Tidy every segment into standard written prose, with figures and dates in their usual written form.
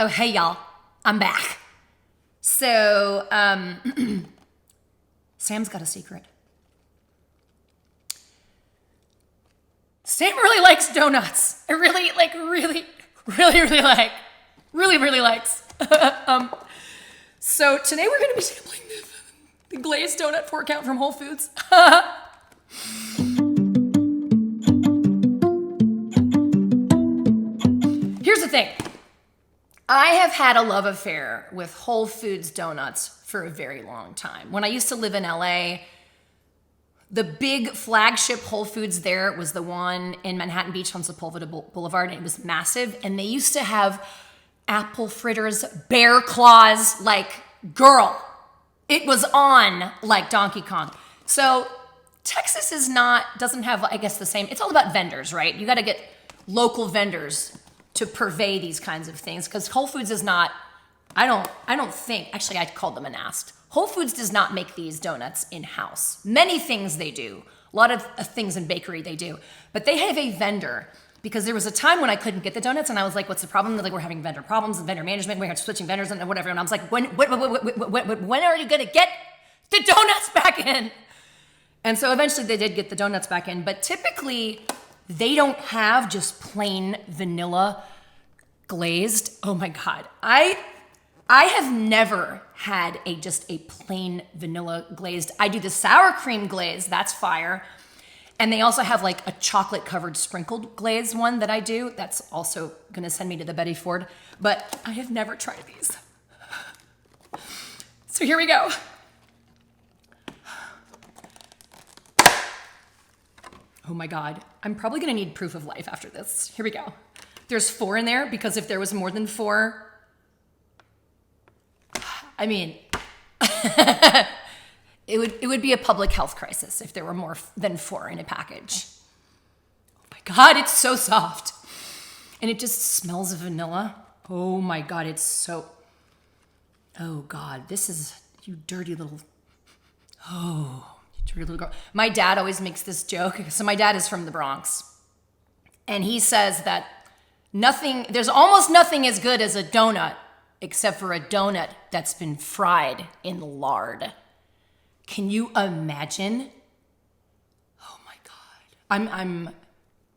Oh, hey, y'all. I'm back. So, Sam's got a secret. Sam really likes donuts. I really likes. So today we're going to be sampling the glazed donut 4-count from Whole Foods. Here's the thing. I have had a love affair with Whole Foods donuts for a very long time. When I used to live in LA, the big flagship Whole Foods there was the one in Manhattan Beach on Sepulveda Boulevard, and it was massive. And they used to have apple fritters, bear claws, like, girl, it was on like Donkey Kong. So Texas doesn't have, I guess, the same. It's all about vendors, right? You got to get local vendors to purvey these kinds of things, because Whole Foods is not, I don't think, actually I called them and asked. Whole Foods does not make these donuts in-house. Many things they do. A lot of things in bakery they do. But they have a vendor, because there was a time when I couldn't get the donuts and I was like, what's the problem? They're like, we're having vendor problems and vendor management. We're switching vendors and whatever. And I was like, when are you going to get the donuts back in? And so eventually they did get the donuts back in. But typically they don't have just plain vanilla glazed. Oh my God. I have never had just a plain vanilla glazed. I do the sour cream glaze, that's fire. And they also have like a chocolate covered sprinkled glaze one that I do. That's also gonna send me to the Betty Ford. But I have never tried these. So here we go. Oh my God. I'm probably gonna need proof of life after this. Here we go. There's 4 in there, because if there was more than 4, I mean, it would be a public health crisis if there were more than 4 in a package. Oh my God, it's so soft. And it just smells of vanilla. Oh my God, it's so, oh God, this is, you dirty little, oh, you dirty little girl. My dad always makes this joke. So my dad is from the Bronx. And he says that there's almost nothing as good as a donut, except for a donut that's been fried in lard. Can you imagine? Oh my God. I'm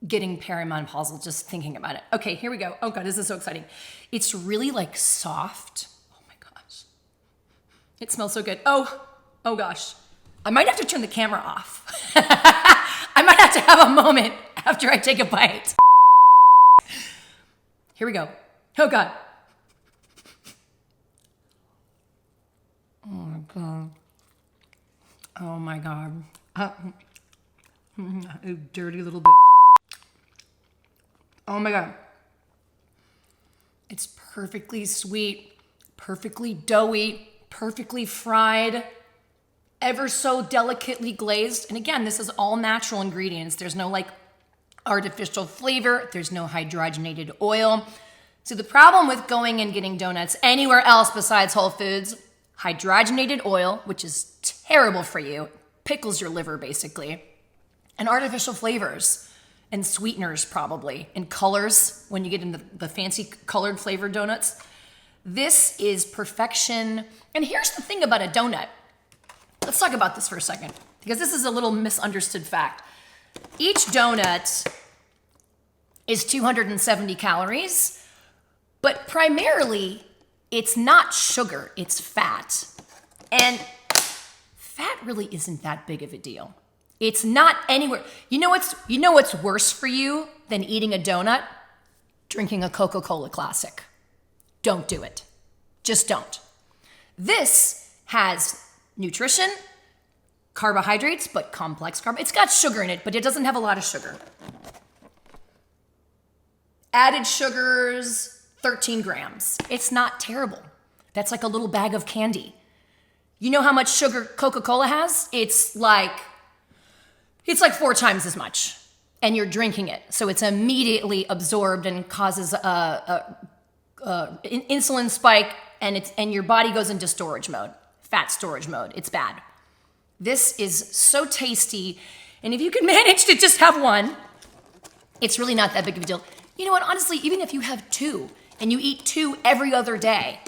getting perimenopausal just thinking about it. Okay, here we go. Oh God, this is so exciting. It's really like soft. Oh my gosh. It smells so good. Oh gosh. I might have to turn the camera off. I might have to have a moment after I take a bite. Here we go. Oh God. Oh my God. Oh my God. You dirty little bitch. Oh my God. It's perfectly sweet, perfectly doughy, perfectly fried, ever so delicately glazed. And again, this is all natural ingredients. There's no like artificial flavor. There's no hydrogenated oil. So the problem with going and getting donuts anywhere else besides Whole Foods, hydrogenated oil, which is terrible for you, pickles your liver basically, and artificial flavors and sweeteners probably, and colors when you get into the fancy colored flavored donuts. This is perfection. And here's the thing about a donut. Let's talk about this for a second, because this is a little misunderstood fact. Each donut is 270 calories, but primarily it's not sugar, it's fat. And fat really isn't that big of a deal. It's not anywhere. You know what's worse for you than eating a donut? Drinking a Coca-Cola Classic. Don't do it. Just don't. This has nutrition, carbohydrates, but complex carb. It's got sugar in it, but it doesn't have a lot of sugar. Added sugars, 13 grams. It's not terrible. That's like a little bag of candy. You know how much sugar Coca-Cola has? It's like 4 times as much. And you're drinking it. So it's immediately absorbed and causes an insulin spike, and your body goes into storage mode, fat storage mode. It's bad. This is so tasty. And if you can manage to just have one, it's really not that big of a deal. You know what? Honestly, even if you have 2, and you eat 2 every other day,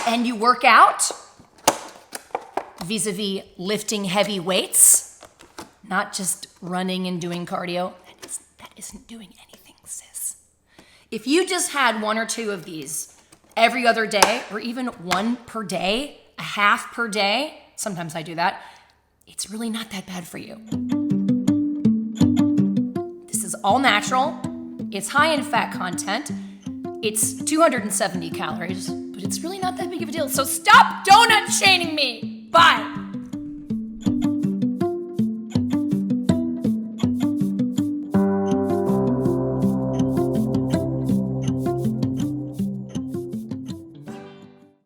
and you work out, vis-a-vis lifting heavy weights, not just running and doing cardio, that isn't doing anything, sis. If you just had 1 or 2 of these every other day, or even 1 per day, a half per day, sometimes I do that, it's really not that bad for you. This is all natural. It's high in fat content. It's 270 calories, but it's really not that big of a deal. So stop donut chaining me. Bye.